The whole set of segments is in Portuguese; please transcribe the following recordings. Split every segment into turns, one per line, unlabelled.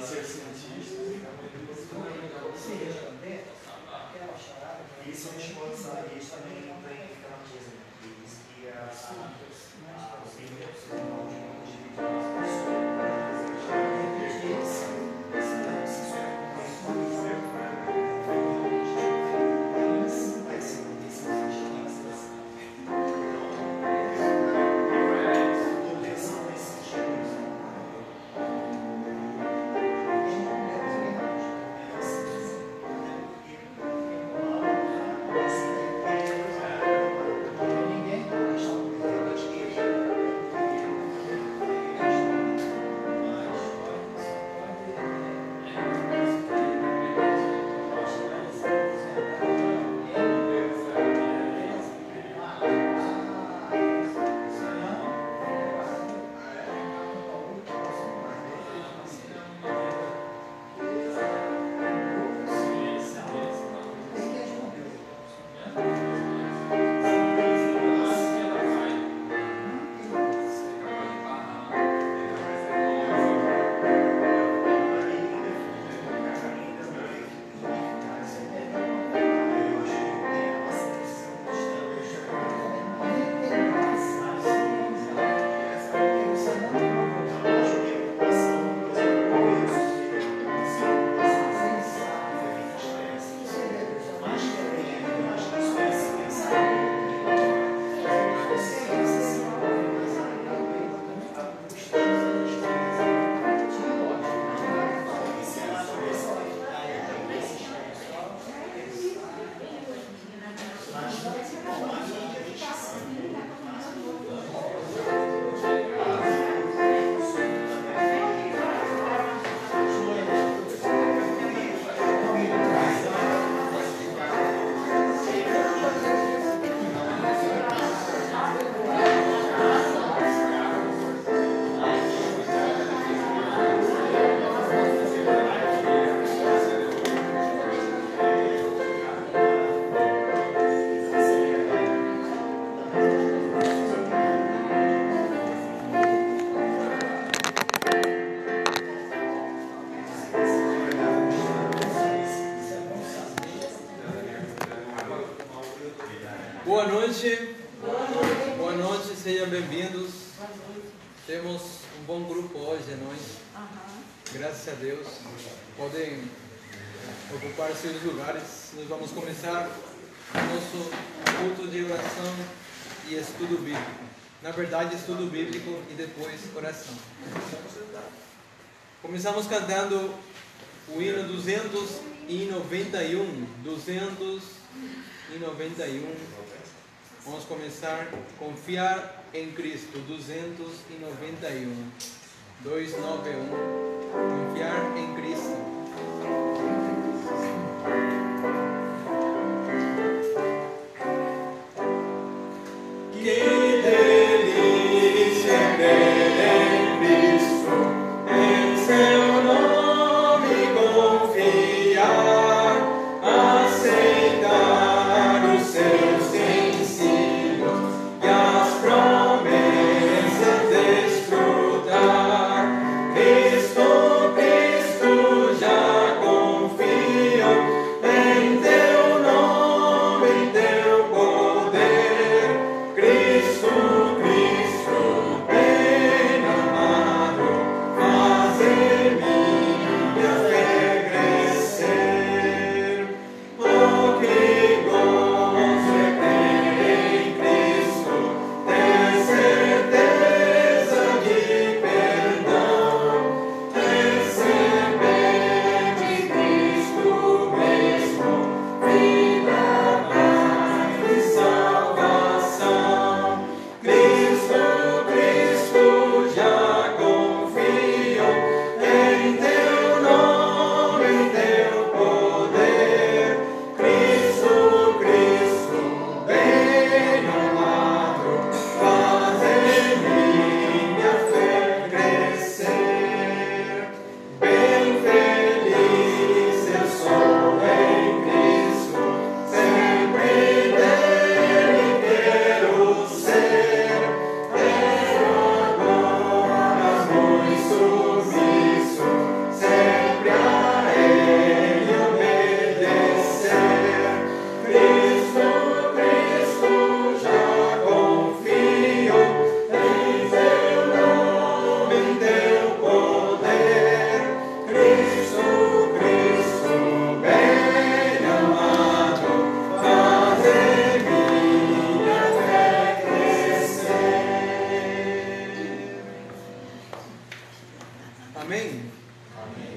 ser cientista. Isso a gente pode saber, isso também não tem aquela coisa, diz que
Boa noite. Boa noite, sejam bem-vindos. Temos um bom grupo hoje à noite. Graças a Deus. Podem ocupar seus lugares. Nós vamos começar o nosso culto de oração e estudo bíblico. Na verdade, estudo bíblico e depois oração. Começamos cantando o hino 291. 291. Vamos começar a confiar em Cristo. 291. 291. Confiar em Cristo.
Que delícia em Cristo, em seu nome confiar, aceitar os seus ensinos e as promessas desfrutar.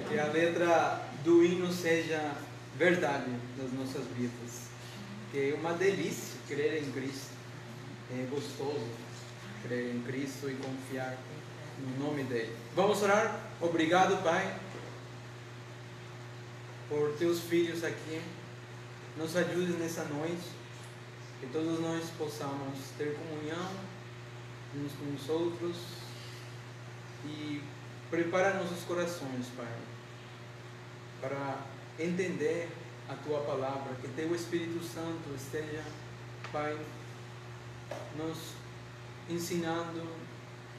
Que a letra do hino seja verdade nas nossas vidas. Que é uma delícia crer em Cristo. É gostoso crer em Cristo e confiar no nome dele. Vamos orar? Obrigado, Pai, por teus filhos aqui. Nos ajudes nessa noite, que todos nós possamos ter comunhão uns com os outros e preparar nossos corações, Pai, para entender a Tua palavra, que Teu Espírito Santo esteja, Pai, nos ensinando,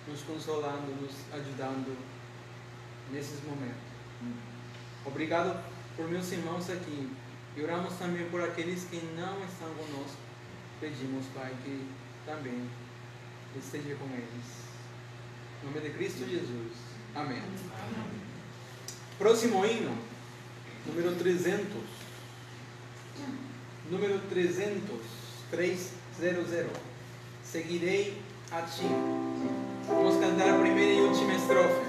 nos consolando, nos ajudando nesses momentos. Obrigado por meus irmãos aqui. E oramos também por aqueles que não estão conosco. Pedimos, Pai, que também esteja com eles. Em nome de Cristo Jesus. Amém. Próximo hino, número 300. Número 300. 300. Seguirei a ti. Vamos cantar a primeira e última estrofe.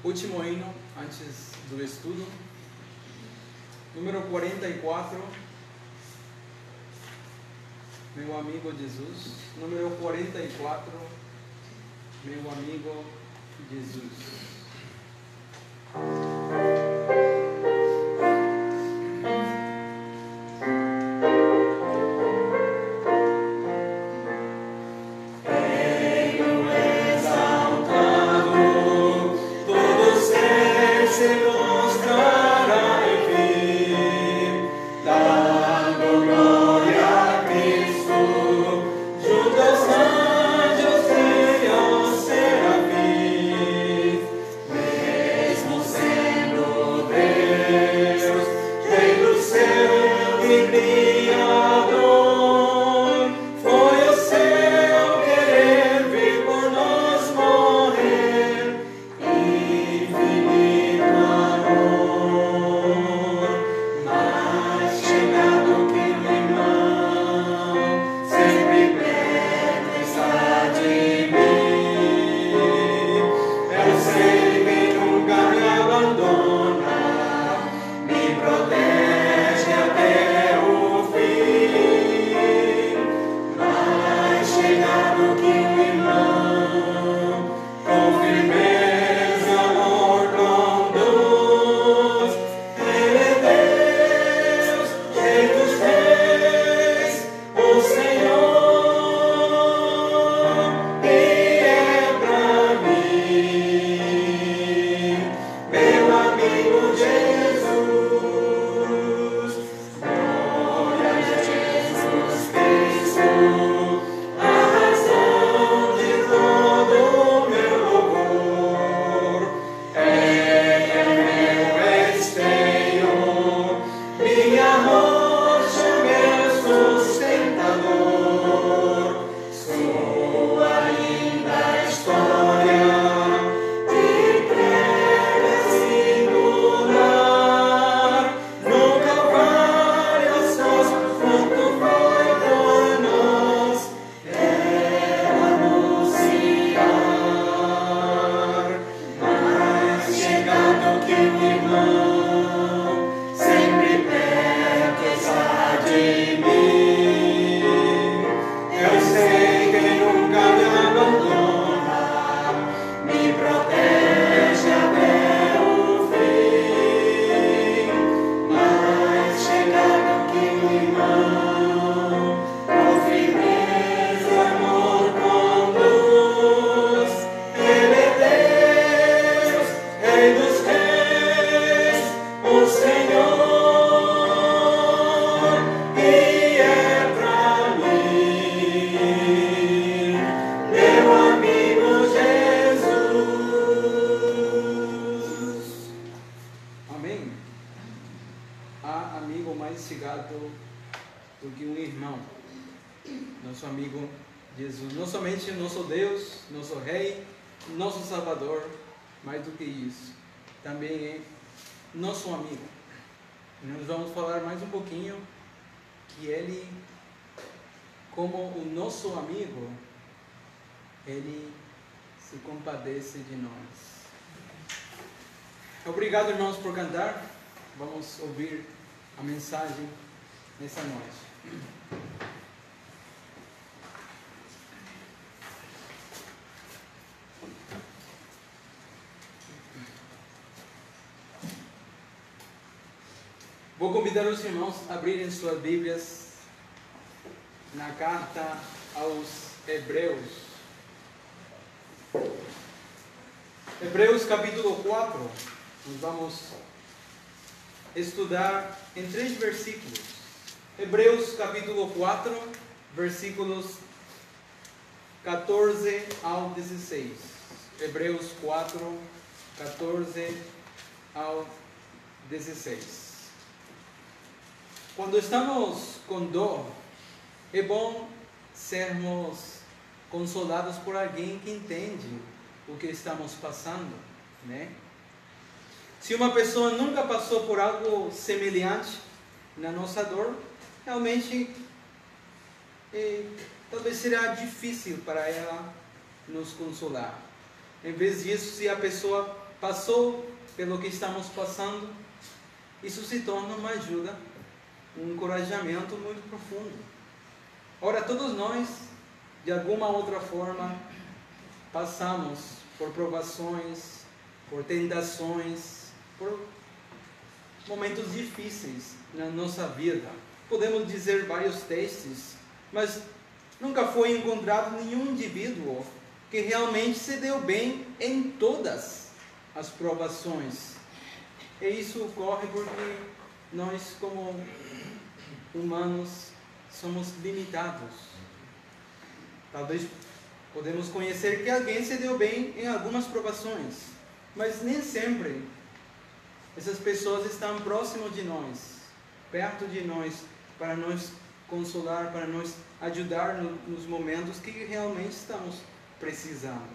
Último hino antes do estudo, número 44, meu amigo Jesus. Número 44, meu amigo Jesus.
Juntos anjos e os serafins
irmão, nosso amigo Jesus. Não somente nosso Deus, nosso Rei, nosso Salvador, mais do que isso, também é nosso amigo. E nós vamos falar mais um pouquinho que Ele, como o nosso amigo, Ele se compadece de nós. Obrigado, irmãos, por cantar. Vamos ouvir a mensagem nessa noite. Vou convidar os irmãos a abrirem suas Bíblias na carta aos Hebreus. Hebreus capítulo 4. Nós vamos estudar em 3 versículos. Hebreus capítulo 4, versículos 14 ao 16. Hebreus 4, 14 ao 16. Quando estamos com dor, é bom sermos consolados por alguém que entende o que estamos passando, né? Se uma pessoa nunca passou por algo semelhante na nossa dor, realmente talvez será difícil para ela nos consolar. Em vez disso, se a pessoa passou pelo que estamos passando, isso se torna uma ajuda, um encorajamento muito profundo. Ora, todos nós, de alguma outra forma, passamos por provações, por tentações, por momentos difíceis na nossa vida. Podemos dizer vários testes, mas nunca foi encontrado nenhum indivíduo que realmente se deu bem em todas as provações. E isso ocorre porque nós, como humanos, somos limitados. Talvez podemos conhecer que alguém se deu bem em algumas provações, mas nem sempre essas pessoas estão próximas de nós, perto de nós, para nos consolar, para nos ajudar nos momentos que realmente estamos precisando.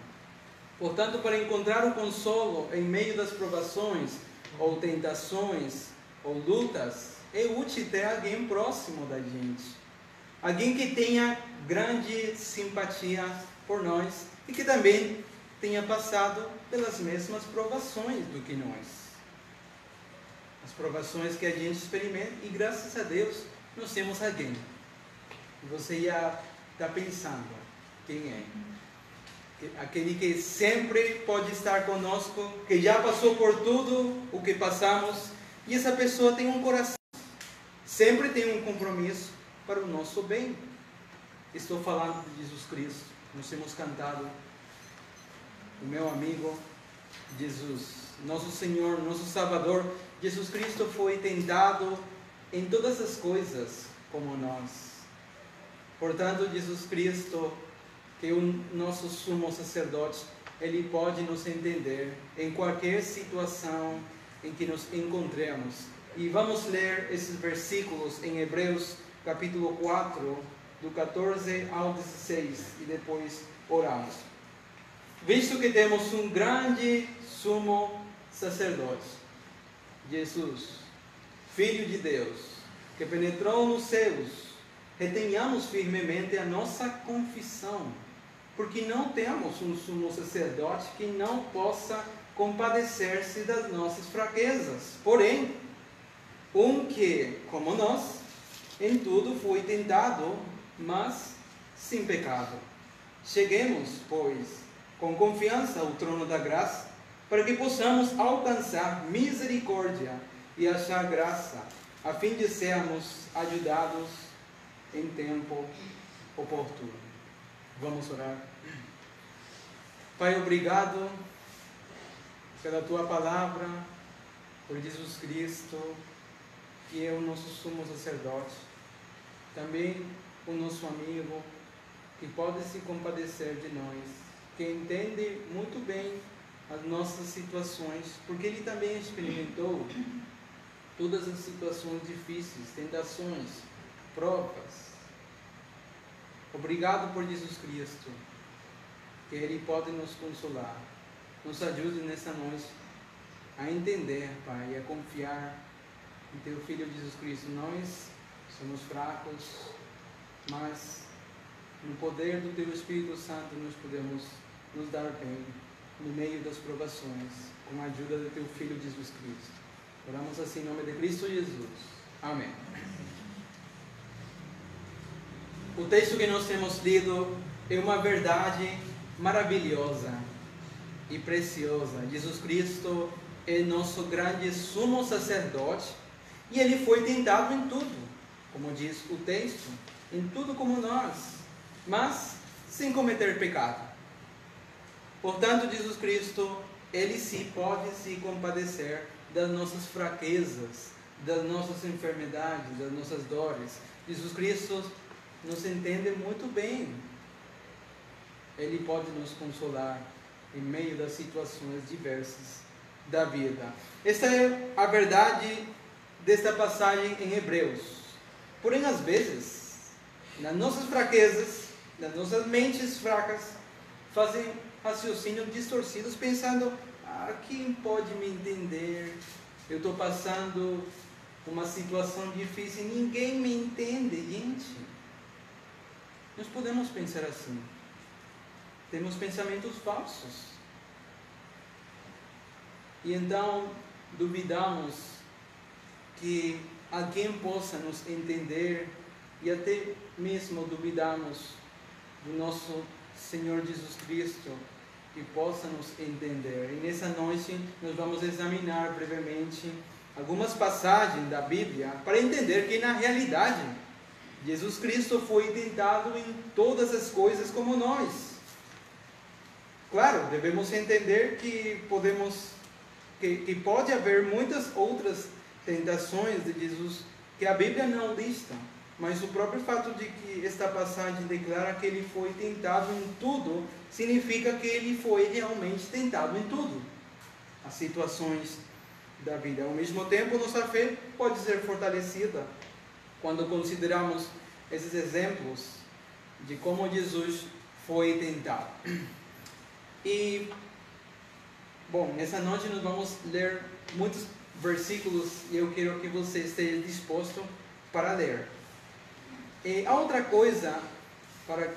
Portanto, para encontrar o consolo em meio das provações, ou tentações, ou lutas, é útil ter alguém próximo da gente. Alguém que tenha grande simpatia por nós e que também tenha passado pelas mesmas provações do que nós. As provações que a gente experimenta, e graças a Deus nós temos alguém. E você ia estar pensando, quem é? Aquele que sempre pode estar conosco, que já passou por tudo o que passamos, e essa pessoa tem um coração, sempre tem um compromisso para o nosso bem. Estou falando de Jesus Cristo. Nós temos cantado o meu amigo Jesus, nosso Senhor, nosso Salvador. Jesus Cristo foi tentado em todas as coisas como nós. Portanto, Jesus Cristo, que é o nosso sumo sacerdote, Ele pode nos entender em qualquer situação em que nos encontremos. E vamos ler esses versículos em Hebreus capítulo 4, do 14 ao 16, e depois oramos. Visto que temos um grande sumo sacerdote, Jesus, Filho de Deus, que penetrou nos céus, retenhamos firmemente a nossa confissão, porque não temos um sumo sacerdote que não possa compadecer-se das nossas fraquezas, porém, um que, como nós, em tudo foi tentado, mas sem pecado. Cheguemos, pois, com confiança ao trono da graça, para que possamos alcançar misericórdia e achar graça, a fim de sermos ajudados em tempo oportuno. Vamos orar. Pai, obrigado pela Tua palavra, por Jesus Cristo, que é o nosso sumo sacerdote, também o nosso amigo, que pode se compadecer de nós, que entende muito bem as nossas situações, porque Ele também experimentou todas as situações difíceis, tentações, provas, Obrigado por Jesus Cristo, que Ele pode nos consolar. Nos ajude nessa noite a entender, Pai, e a confiar em Teu Filho Jesus Cristo. Nós somos fracos, mas no poder do Teu Espírito Santo nós podemos nos dar bem no meio das provações, com a ajuda do Teu Filho Jesus Cristo. Oramos assim em nome de Cristo Jesus. Amém. O texto que nós temos lido é uma verdade maravilhosa e preciosa. Jesus Cristo é nosso grande sumo sacerdote e Ele foi tentado em tudo, como diz o texto, em tudo como nós, mas sem cometer pecado. Portanto, Jesus Cristo, Ele sim pode se compadecer das nossas fraquezas, das nossas enfermidades, das nossas dores. Jesus Cristo nos entende muito bem. Ele pode nos consolar em meio das situações diversas da vida. Esta é a verdade desta passagem em Hebreus. Porém, às vezes, nas nossas fraquezas, nas nossas mentes fracas, fazem raciocínios distorcidos, pensando: quem pode me entender? Eu estou passando uma situação difícil, ninguém me entende. Gente, nós podemos pensar assim. Temos pensamentos falsos. E então duvidamos que alguém possa nos entender, e até mesmo duvidamos do nosso Senhor Jesus Cristo, que possa nos entender. E nessa noite nós vamos examinar brevemente algumas passagens da Bíblia para entender que na realidade Jesus Cristo foi tentado em todas as coisas como nós. Claro, devemos entender que pode haver muitas outras tentações de Jesus que a Bíblia não lista, mas o próprio fato de que esta passagem declara que Ele foi tentado em tudo, significa que Ele foi realmente tentado em tudo, as situações da vida. Ao mesmo tempo, nossa fé pode ser fortalecida quando consideramos esses exemplos de como Jesus foi tentado. E, bom, nessa noite nós vamos ler muitos versículos e eu quero que você esteja disposto para ler. E a outra coisa para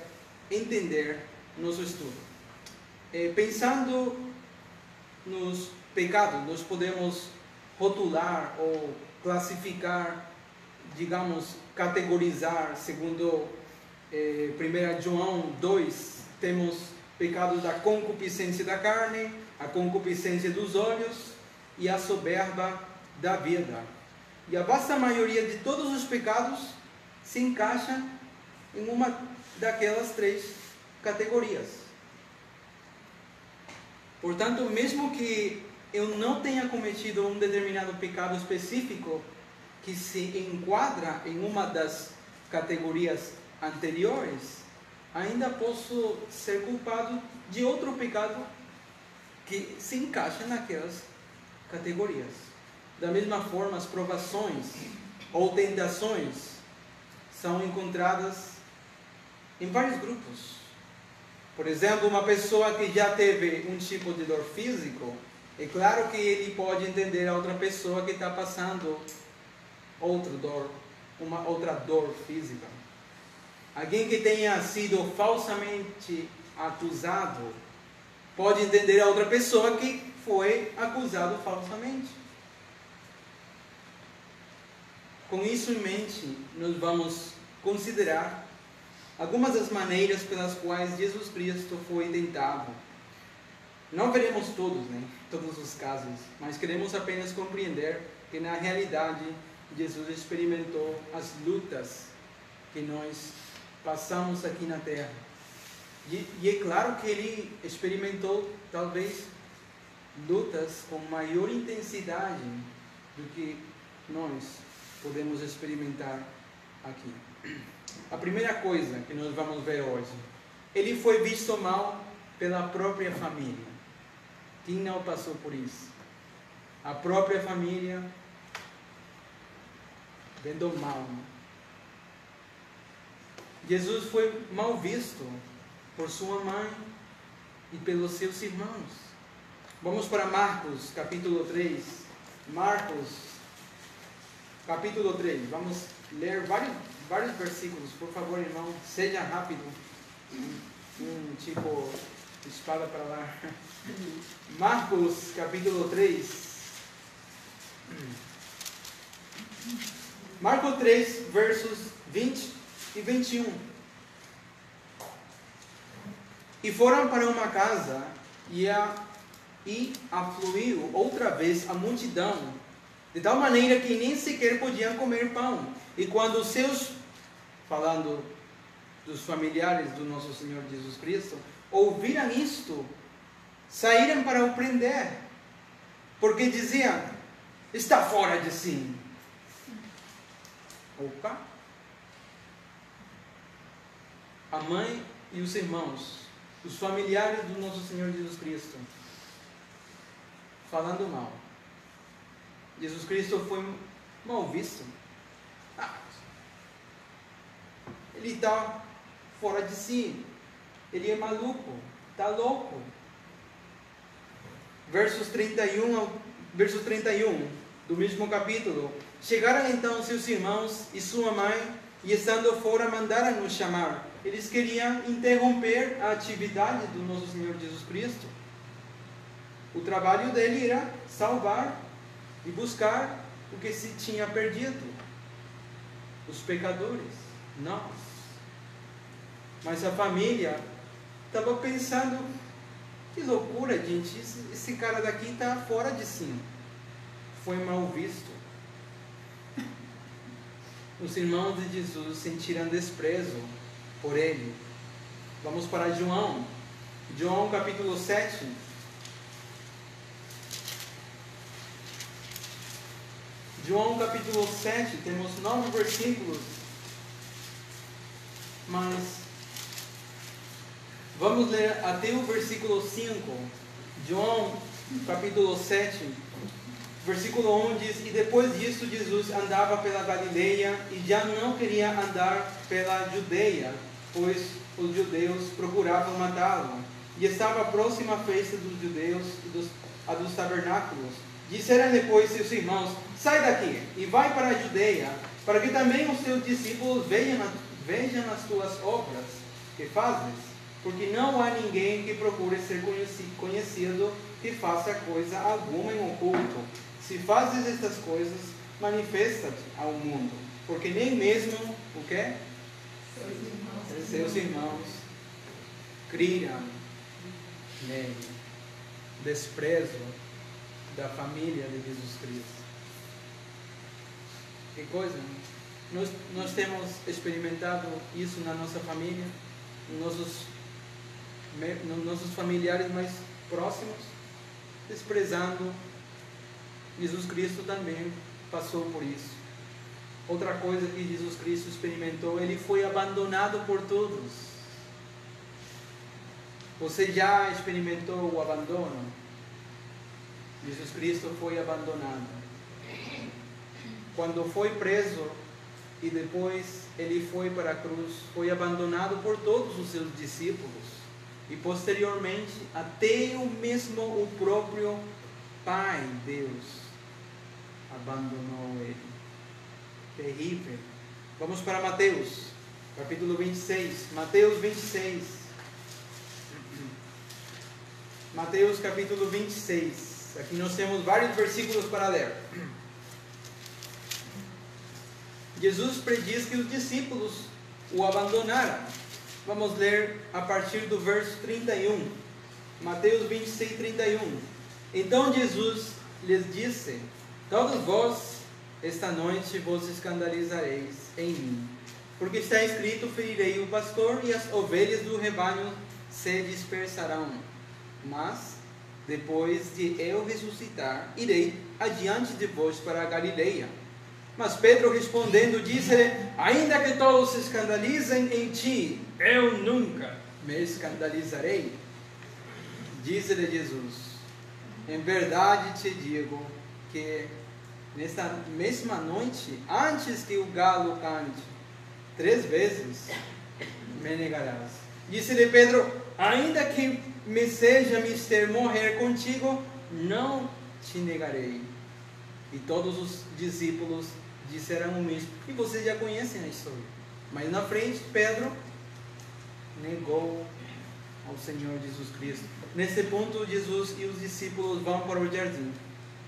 entender nosso estudo, pensando nos pecados, nós podemos rotular ou classificar, digamos, categorizar, segundo 1 João 2, temos pecados da concupiscência da carne, a concupiscência dos olhos e a soberba da vida. E a vasta maioria de todos os pecados se encaixa em uma daquelas três categorias. Portanto, mesmo que eu não tenha cometido um determinado pecado específico que se enquadra em uma das categorias anteriores, ainda posso ser culpado de outro pecado que se encaixa naquelas categorias. Da mesma forma, as provações ou tentações são encontradas em vários grupos. Por exemplo, uma pessoa que já teve um tipo de dor físico, é claro que ele pode entender a outra pessoa que está passando uma outra dor física. Alguém que tenha sido falsamente acusado pode entender a outra pessoa que foi acusado falsamente. Com isso em mente, nós vamos considerar algumas das maneiras pelas quais Jesus Cristo foi tentado. Não veremos todos os casos, mas queremos apenas compreender que na realidade Jesus experimentou as lutas que nós passamos aqui na terra. E é claro que Ele experimentou talvez lutas com maior intensidade do que nós podemos experimentar aqui. A primeira coisa que nós vamos ver hoje, Ele foi visto mal pela própria família. Quem não passou por isso? A própria família vendo mal. Jesus foi mal visto por sua mãe e pelos seus irmãos. Vamos para Marcos, capítulo 3. Marcos, capítulo 3. Vamos ler vários versículos. Por favor, irmão, seja rápido. Tipo espada para lá. Marcos, capítulo 3. Marcos 3, versos 20 e 21. E foram para uma casa e afluiu outra vez a multidão, de tal maneira que nem sequer podiam comer pão. E quando os seus, falando dos familiares do nosso Senhor Jesus Cristo, ouviram isto, saíram para o prender, porque diziam: está fora de si. Opa! A mãe e os irmãos, os familiares do nosso Senhor Jesus Cristo, falando mal. Jesus Cristo foi mal visto. Ele está fora de si. Ele é maluco, está louco. Verso 31 do mesmo capítulo. Chegaram então seus irmãos e sua mãe, e estando fora mandaram-nos chamar. Eles queriam interromper a atividade do nosso Senhor Jesus Cristo. O trabalho dele era salvar e buscar o que se tinha perdido. Os pecadores, nós. Mas a família estava pensando: que loucura, gente, esse cara daqui está fora de si. Foi mal visto. Os irmãos de Jesus sentiram desprezo por ele. Vamos para João. João capítulo 7. João capítulo 7, temos 9 versículos. Mas vamos ler até o versículo 5. João capítulo 7, versículo 1 diz: e depois disso Jesus andava pela Galileia e já não queria andar pela Judeia, pois os judeus procuravam matá-lo. E estava próxima a festa dos judeus, a dos tabernáculos. Disseram depois seus irmãos: sai daqui e vai para a Judeia, para que também os teus discípulos vejam as tuas obras que fazes, porque não há ninguém que procure ser conhecido que faça coisa alguma em oculto. Se fazes estas coisas, manifesta-te ao mundo, porque nem mesmo o quê? Seus irmãos criam nele. Desprezo da família de Jesus Cristo. Que coisa, né? Nós temos experimentado isso na nossa família, nos nossos familiares mais próximos, desprezando. Jesus Cristo também passou por isso. Outra coisa que Jesus Cristo experimentou: ele foi abandonado por todos. Você já experimentou o abandono? Jesus Cristo foi abandonado. Quando foi preso e depois ele foi para a cruz, foi abandonado por todos os seus discípulos. E posteriormente, até o próprio Pai, Deus, abandonou ele. Terrível. Vamos para Mateus, capítulo 26. Mateus 26. Mateus capítulo 26. Aqui nós temos vários versículos para ler. Jesus prediz que os discípulos o abandonaram. Vamos ler a partir do verso 31. Mateus 26, 31. Então Jesus lhes disse: todos vós, esta noite, vos escandalizareis em mim, porque está escrito: ferirei o pastor e as ovelhas do rebanho se dispersarão. Mas, depois de eu ressuscitar, irei adiante de vós para a Galileia. Mas Pedro respondendo disse-lhe: ainda que todos se escandalizem em ti, eu nunca me escandalizarei. Disse-lhe Jesus: em verdade te digo que nesta mesma noite, antes que o galo cante 3 vezes, me negarás. Disse-lhe Pedro: ainda que me seja mister morrer contigo, não te negarei. E todos os discípulos disseram o mesmo. E vocês já conhecem a história. Mas na frente, Pedro negou ao Senhor Jesus Cristo. Nesse ponto, Jesus e os discípulos vão para o jardim.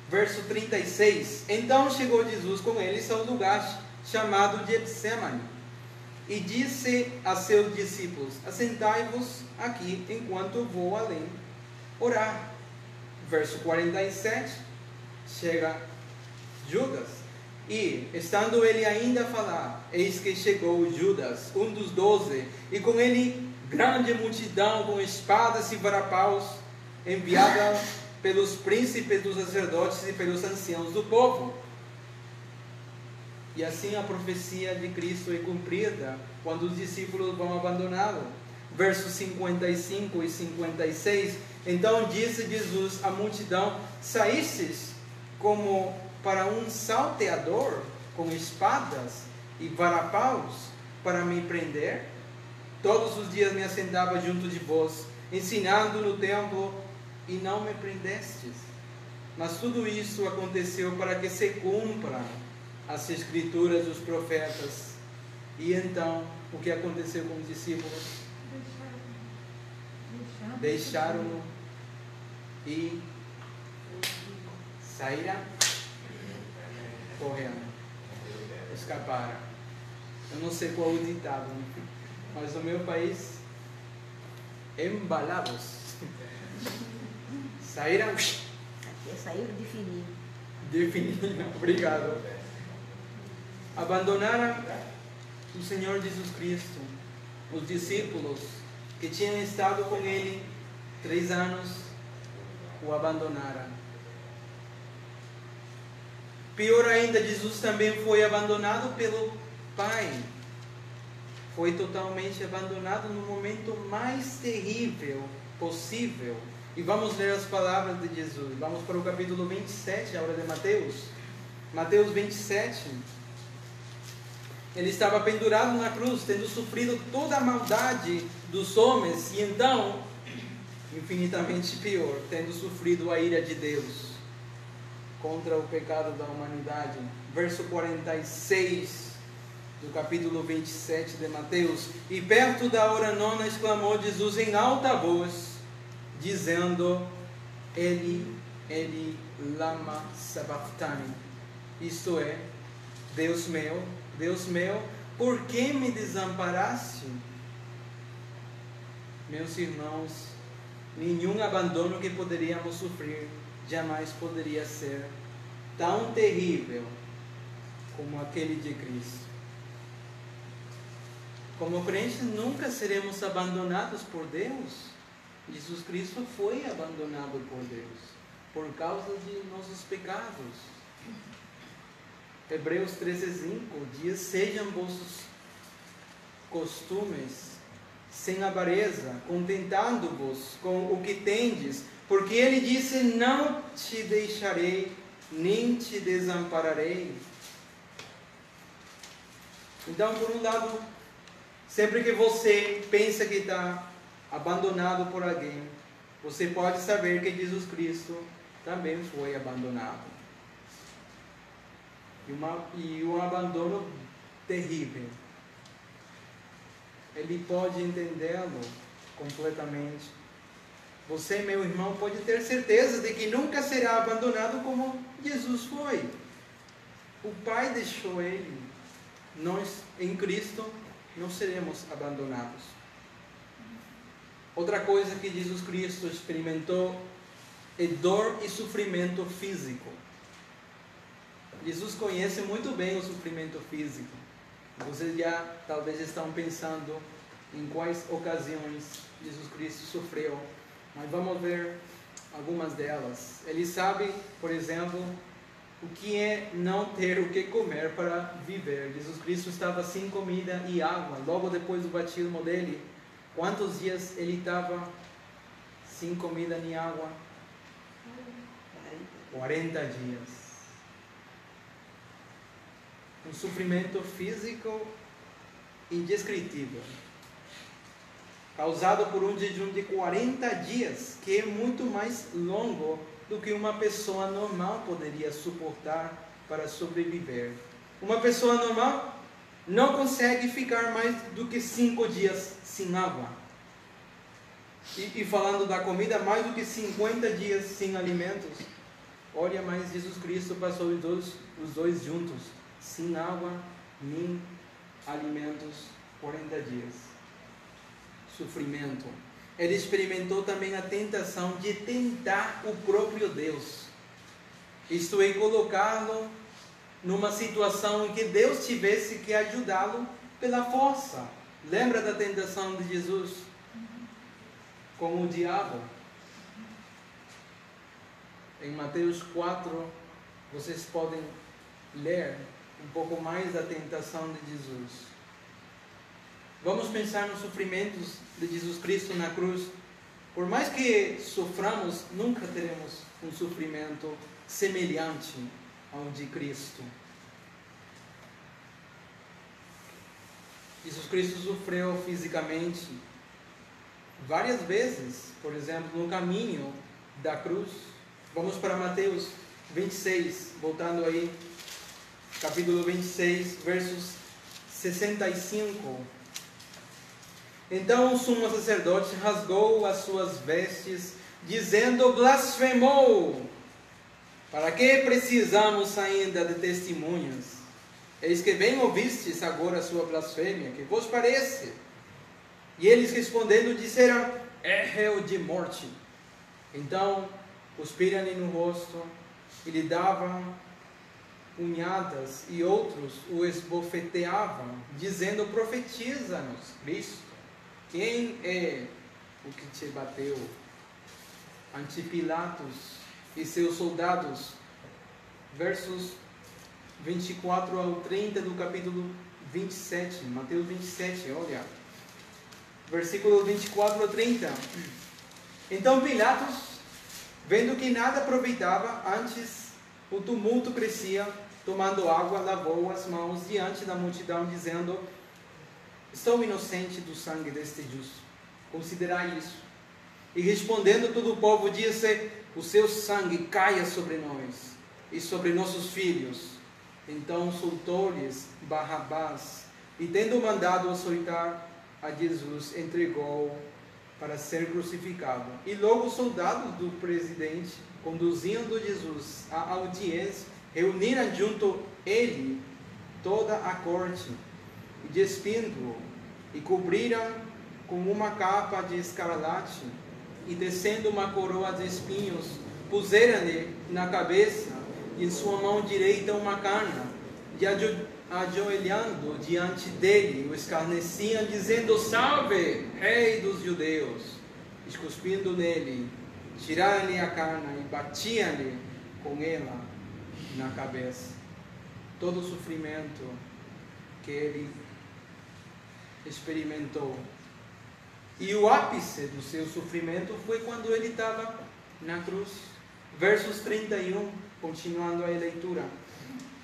Verso 36. Então chegou Jesus com eles a um lugar chamado Getsemane, e disse a seus discípulos: assentai-vos aqui enquanto vou além orar. Verso 47. Chega Judas, e estando ele ainda a falar, eis que chegou Judas, um dos 12, e com ele grande multidão com espadas e varapaus, enviada pelos príncipes dos sacerdotes e pelos anciãos do povo. E assim a profecia de Cristo é cumprida quando os discípulos vão abandoná-lo. Versos 55 e 56. Então disse Jesus à multidão: saístes como para um salteador com espadas e varapaus para me prender? Todos os dias me assentava junto de vós, ensinando no templo, e não me prendestes. Mas tudo isso aconteceu para que se cumpra as escrituras dos profetas. E então, o que aconteceu com os discípulos? Deixaram-no e saíram correndo, escaparam. Eu não sei qual o ditado, mas no meu país, embalados. Saíram.
Aqui saíram de fininho.
De fininho, obrigado. Abandonaram o Senhor Jesus Cristo. Os discípulos que tinham estado com Ele 3 anos o abandonaram. Pior ainda, Jesus também foi abandonado pelo Pai. Foi totalmente abandonado no momento mais terrível possível. E vamos ler as palavras de Jesus. Vamos para o capítulo 27, agora de Mateus. Mateus 27. Ele estava pendurado na cruz, tendo sofrido toda a maldade dos homens, e então, infinitamente pior, tendo sofrido a ira de Deus contra o pecado da humanidade. Verso 46 do capítulo 27 de Mateus. E perto da hora nona exclamou Jesus em alta voz, dizendo: Eli, Eli, lama sabachthani. Isto é: Deus meu, por que me desamparaste? Meus irmãos, nenhum abandono que poderíamos sofrer jamais poderia ser tão terrível como aquele de Cristo. Como crentes, nunca seremos abandonados por Deus. Jesus Cristo foi abandonado por Deus por causa de nossos pecados. Hebreus 13:5 diz: sejam vossos costumes sem avareza, contentando-vos com o que tendes, porque ele disse: não te deixarei, nem te desampararei. Então, por um lado, sempre que você pensa que está abandonado por alguém, você pode saber que Jesus Cristo também foi abandonado. E um abandono terrível. Ele pode entendê-lo completamente. Você, meu irmão, pode ter certeza de que nunca será abandonado como Jesus foi. O Pai deixou ele. Nós, em Cristo, não seremos abandonados. Outra coisa que Jesus Cristo experimentou é dor e sofrimento físico. Jesus conhece muito bem o sofrimento físico. Vocês já talvez estão pensando em quais ocasiões Jesus Cristo sofreu, mas vamos ver algumas delas. Ele sabe, por exemplo, o que é não ter o que comer para viver. Jesus Cristo estava sem comida e água, logo depois do batismo dele. Quantos dias ele estava sem comida nem água? 40 dias. Um sofrimento físico indescritível. causado por um jejum de 40 dias, que é muito mais longo do que uma pessoa normal poderia suportar para sobreviver. Uma pessoa normal não consegue ficar mais do que 5 dias sem água. E falando da comida, mais do que 50 dias sem alimentos. Olha, mas Jesus Cristo passou os dois juntos, sem água nem alimentos, 40 dias. Sofrimento. Ele experimentou também a tentação de tentar o próprio Deus. Isto é, colocá-lo numa situação em que Deus tivesse que ajudá-lo pela força. Lembra da tentação de Jesus com o diabo? Em Mateus 4, vocês podem ler um pouco mais da tentação de Jesus. Vamos pensar nos sofrimentos de Jesus Cristo na cruz. Por mais que soframos, nunca teremos um sofrimento semelhante ao de Cristo. Jesus Cristo sofreu fisicamente várias vezes, por exemplo, no caminho da cruz. Vamos para Mateus 26, voltando aí, capítulo 26, versos 65. Então o sumo sacerdote rasgou as suas vestes, dizendo: blasfemou! Para que precisamos ainda de testemunhas? Eis que bem ouvistes agora a sua blasfêmia, que vos parece? E eles respondendo disseram: é réu de morte. Então cuspiram-lhe no rosto e lhe davam punhadas, e outros o esbofeteavam, dizendo: profetiza-nos, Cristo. Quem é o que te bateu? Ante Pilatos e seus soldados. Versos 24 ao 30 do capítulo 27, Mateus 27, olha. Versículo 24 ao 30. Então Pilatos, vendo que nada aproveitava, antes o tumulto crescia, tomando água, lavou as mãos diante da multidão, dizendo: estou inocente do sangue deste justo, considerai isso. E respondendo todo o povo, disse: o seu sangue caia sobre nós e sobre nossos filhos. Então soltou-lhes Barrabás, e tendo mandado açoitar a Jesus, entregou para ser crucificado. E logo os soldados do presidente, conduzindo Jesus à audiência, reuniram junto ele toda a corte, e despindo-o, e cobriram com uma capa de escarlate, e descendo uma coroa de espinhos, puseram-lhe na cabeça, e em sua mão direita uma cana, e ajoelhando diante dele, o escarneciam, dizendo: salve, rei dos judeus! E cuspindo nele, tiraram-lhe a cana e batiam-lhe com ela na cabeça. Todo o sofrimento que ele experimentou. E o ápice do seu sofrimento foi quando ele estava na cruz. Versos 31, continuando a leitura.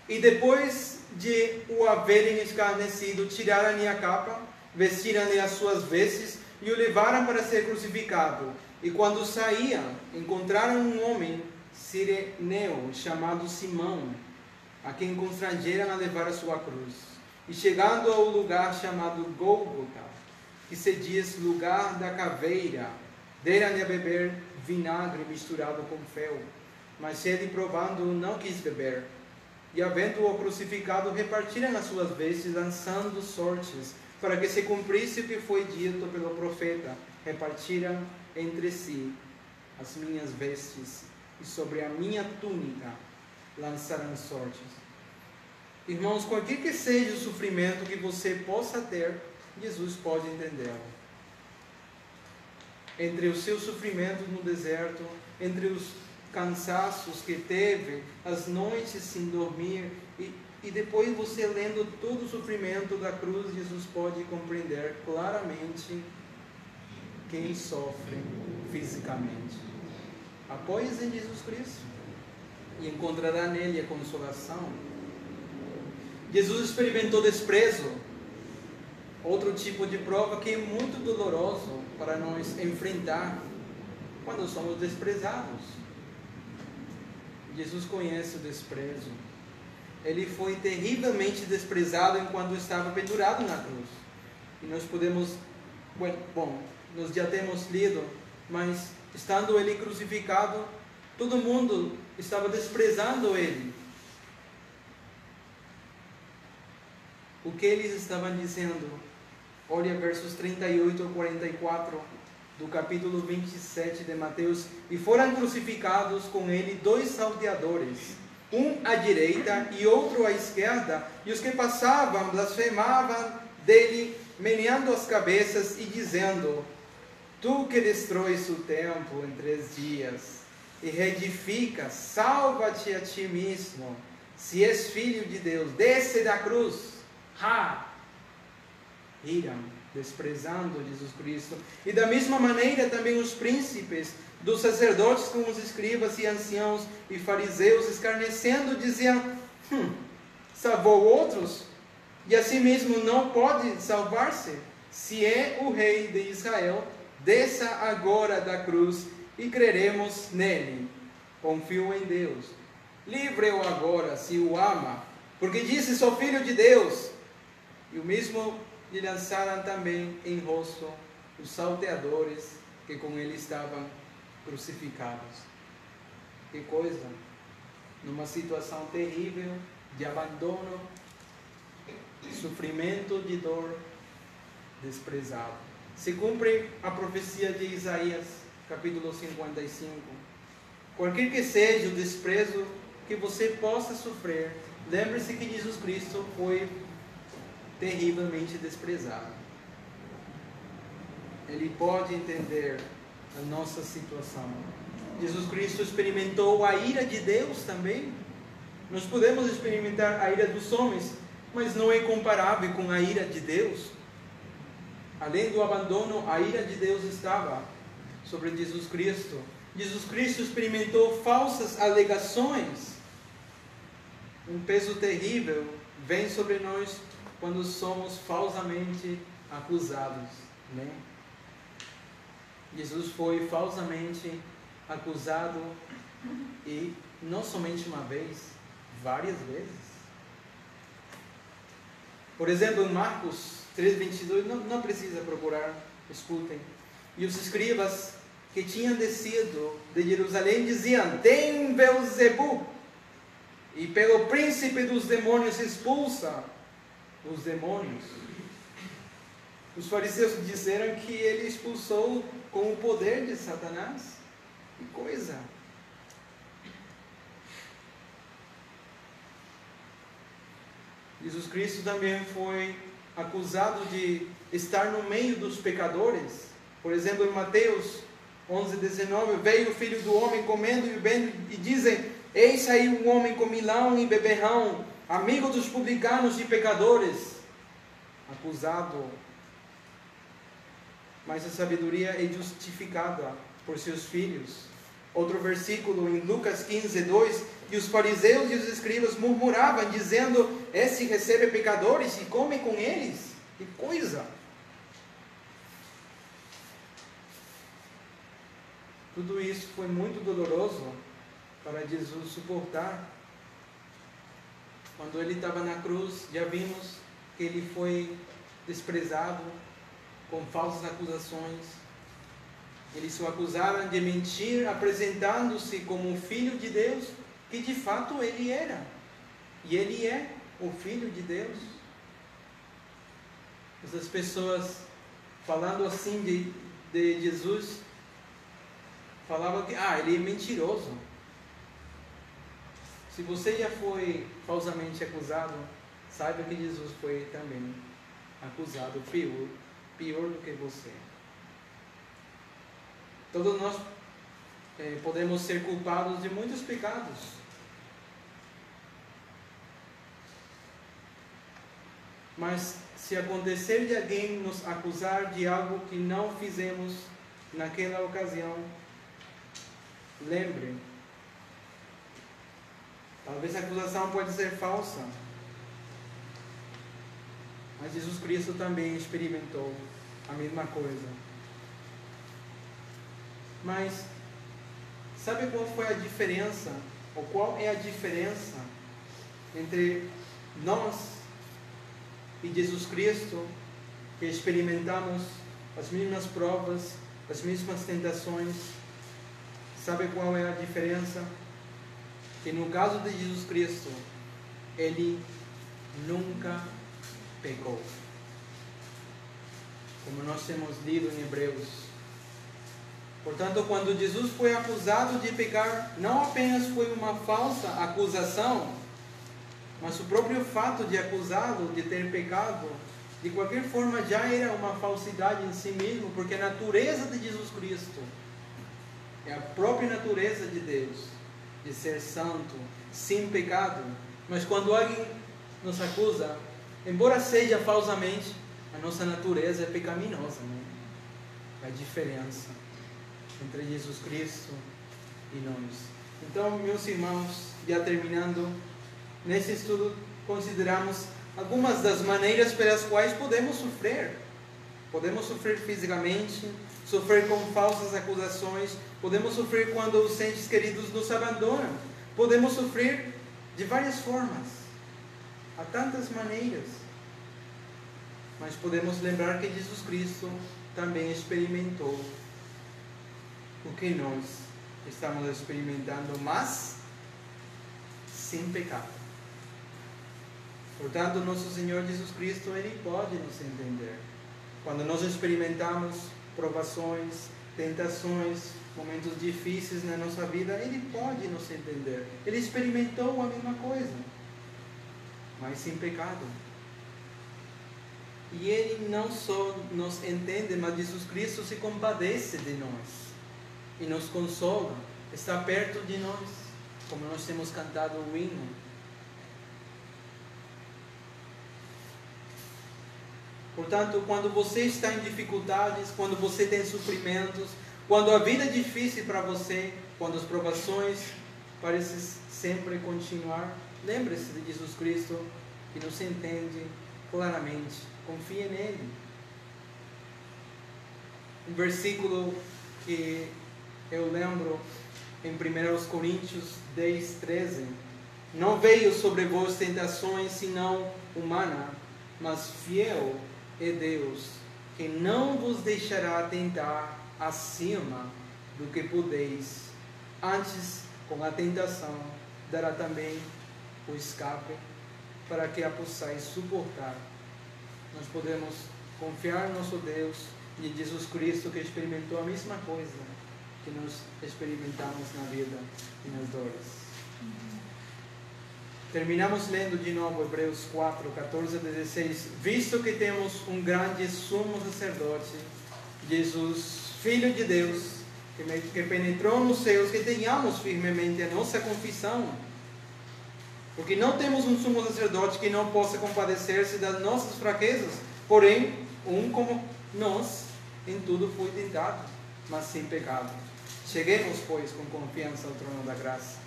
E depois de o haverem escarnecido, tiraram-lhe a capa, vestiram-lhe as suas vestes e o levaram para ser crucificado. E quando saíam, encontraram um homem sireneu chamado Simão, a quem constrangeram a levar a sua cruz. E chegando ao lugar chamado Gólgota, que se diz lugar da caveira, deram-lhe a beber vinagre misturado com fel. Mas ele, provando, não quis beber. E havendo-o crucificado, repartiram as suas vestes, lançando sortes, para que se cumprisse o que foi dito pelo profeta: repartiram entre si as minhas vestes, e sobre a minha túnica lançaram sortes. Irmãos, qualquer que seja o sofrimento que você possa ter, Jesus pode entendê-lo. Entre os seus sofrimentos no deserto, entre os cansaços que teve, as noites sem dormir, e depois você lendo todo o sofrimento da cruz, Jesus pode compreender claramente quem sofre fisicamente. Apoie-se em Jesus Cristo e encontrará nele a consolação. Jesus experimentou desprezo. outro tipo de prova que é muito doloroso para nós enfrentar quando somos desprezados. Jesus conhece o desprezo. Ele foi terrivelmente desprezado enquanto estava pendurado na cruz. E nós podemos, nós já temos lido, mas estando ele crucificado, todo mundo estava desprezando ele. O que eles estavam dizendo? Olha versos 38 a 44 do capítulo 27 de Mateus. E foram crucificados com ele 2 salteadores, um à direita e outro à esquerda, e os que passavam blasfemavam dele, meneando as cabeças e dizendo: Tu que destróis o templo em 3 dias e reedificas, salva-te a ti mesmo, se és filho de Deus, desce da cruz. Riram, desprezando Jesus Cristo. E da mesma maneira também os príncipes dos sacerdotes com os escribas e anciãos e fariseus, escarnecendo, diziam: salvou outros, e assim mesmo não pode salvar-se. Se é o rei de Israel, desça agora da cruz e creremos nele. Confio em Deus. Livre-o agora, se o ama, porque disse: sou filho de Deus. E o mesmo lhe lançaram também em rosto os salteadores que com ele estavam crucificados. Que coisa! Numa situação terrível de abandono, sofrimento, de dor, desprezado. Se cumpre a profecia de Isaías, capítulo 55. Qualquer que seja o desprezo que você possa sofrer, lembre-se que Jesus Cristo foi terrivelmente desprezado. Ele pode entender a nossa situação. Jesus Cristo experimentou a ira de Deus também. Nós podemos experimentar a ira dos homens, mas não é comparável com a ira de Deus. Além do abandono, a ira de Deus estava sobre Jesus Cristo. Jesus Cristo experimentou falsas alegações. Um peso terrível vem sobre nós quando somos falsamente acusados, né? Jesus foi falsamente acusado, e não somente uma vez, várias vezes. Por exemplo, em Marcos 3:22, não precisa procurar, escutem. E os escribas que tinham descido de Jerusalém diziam: tem Beelzebub, e pelo príncipe dos demônios expulsa os demônios. Os fariseus disseram que ele expulsou com o poder de Satanás. Que coisa! Jesus Cristo também foi acusado de estar no meio dos pecadores. Por exemplo, em Mateus 11:19, veio o Filho do Homem comendo e bebendo, e dizem: eis aí um homem com milão e beberrão, amigo dos publicanos e pecadores. Acusado. Mas a sabedoria é justificada por seus filhos. Outro versículo em Lucas 15:2, e os fariseus e os escribas murmuravam, dizendo: esse recebe pecadores e come com eles. Que coisa! Tudo isso foi muito doloroso para Jesus suportar. Quando ele estava na cruz, já vimos que ele foi desprezado com falsas acusações. Eles o acusaram de mentir, apresentando-se como o Filho de Deus, que de fato ele era. E ele é o Filho de Deus. Essas pessoas falando assim de Jesus, falavam que ele é mentiroso. Se você já foi falsamente acusado, saiba que Jesus foi também acusado pior do que você. Todos nós podemos ser culpados de muitos pecados. Mas se acontecer de alguém nos acusar de algo que não fizemos naquela ocasião, lembre, talvez a acusação pode ser falsa. Mas Jesus Cristo também experimentou a mesma coisa. Mas sabe qual foi a diferença? Ou qual é a diferença entre nós e Jesus Cristo, que experimentamos as mesmas provas, as mesmas tentações? Sabe qual é a diferença? Que no caso de Jesus Cristo, Ele nunca pecou. Como nós temos lido em Hebreus. Portanto, quando Jesus foi acusado de pecar, não apenas foi uma falsa acusação, mas o próprio fato de acusá-lo de ter pecado, de qualquer forma, já era uma falsidade em si mesmo, porque a natureza de Jesus Cristo é a própria natureza de Deus, de ser santo, sem pecado. Mas quando alguém nos acusa, embora seja falsamente, a nossa natureza é pecaminosa, né? É a diferença entre Jesus Cristo e nós. Então, meus irmãos, já terminando, nesse estudo consideramos algumas das maneiras pelas quais podemos sofrer. Podemos sofrer fisicamente, sofrer com falsas acusações, podemos sofrer quando os entes queridos nos abandonam, podemos sofrer de várias formas, há tantas maneiras. Mas podemos lembrar que Jesus Cristo também experimentou o que nós estamos experimentando, mas sem pecado. Portanto, nosso Senhor Jesus Cristo, Ele pode nos entender. Quando nós experimentamos provações, tentações, momentos difíceis na nossa vida, Ele pode nos entender. Ele experimentou a mesma coisa, mas sem pecado. E Ele não só nos entende, mas Jesus Cristo se compadece de nós e nos consola, está perto de nós, como nós temos cantado o hino. Portanto, quando você está em dificuldades, quando você tem sofrimentos, quando a vida é difícil para você, quando as provações parecem sempre continuar, lembre-se de Jesus Cristo, que nos entende claramente. Confie nele. Um versículo que eu lembro em 1 Coríntios 10, 13. Não veio sobre vós tentações senão humana, mas fiel é Deus, que não vos deixará tentar acima do que podeis. Antes, com a tentação, dará também o escape, para que a possais suportar. Nós podemos confiar no nosso Deus e Jesus Cristo, que experimentou a mesma coisa que nós experimentamos na vida e nas dores. Terminamos lendo de novo Hebreus 4, 14 a 16. Visto que temos um grande sumo sacerdote, Jesus, Filho de Deus, que penetrou nos céus, que tenhamos firmemente a nossa confissão. Porque não temos um sumo sacerdote que não possa compadecer-se das nossas fraquezas, porém, um como nós, em tudo foi tentado, mas sem pecado. Cheguemos, pois, com confiança ao trono da graça,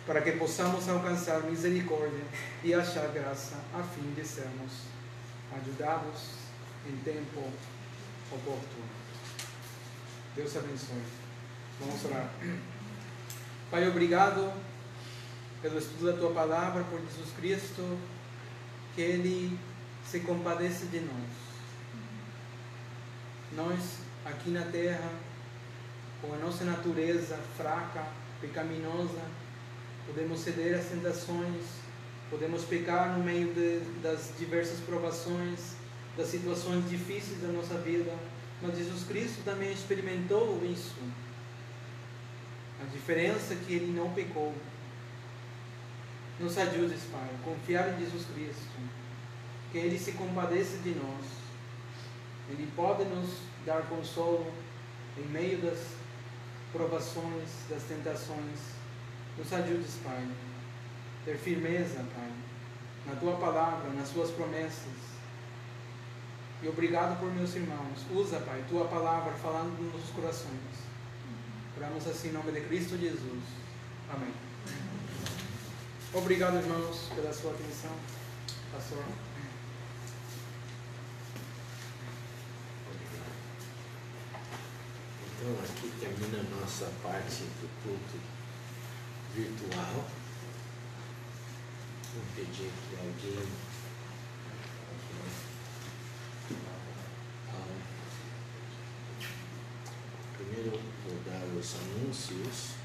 para que possamos alcançar misericórdia e achar graça, a fim de sermos ajudados em tempo oportuno. Deus abençoe. Vamos orar. Pai, obrigado pelo estudo da Tua Palavra, por Jesus Cristo, que Ele se compadece de nós. Nós, aqui na terra, com a nossa natureza fraca, pecaminosa, podemos ceder às tentações, podemos pecar no meio das diversas provações, das situações difíceis da nossa vida, mas Jesus Cristo também experimentou isso. A diferença é que Ele não pecou. Nos ajudes, Pai, a confiar em Jesus Cristo, que Ele se compadece de nós. Ele pode nos dar consolo em meio das provações, das tentações. Nos ajudes, Pai, ter firmeza, Pai, na Tua Palavra, nas Suas promessas. E obrigado por meus irmãos. Usa, Pai, Tua Palavra falando nos nossos corações. Oramos assim em nome de Cristo Jesus. Amém. Obrigado, irmãos, pela sua atenção. Pastor.
Então aqui termina a nossa parte do culto virtual. Vou pedir que alguém primeiro vou dar os anúncios.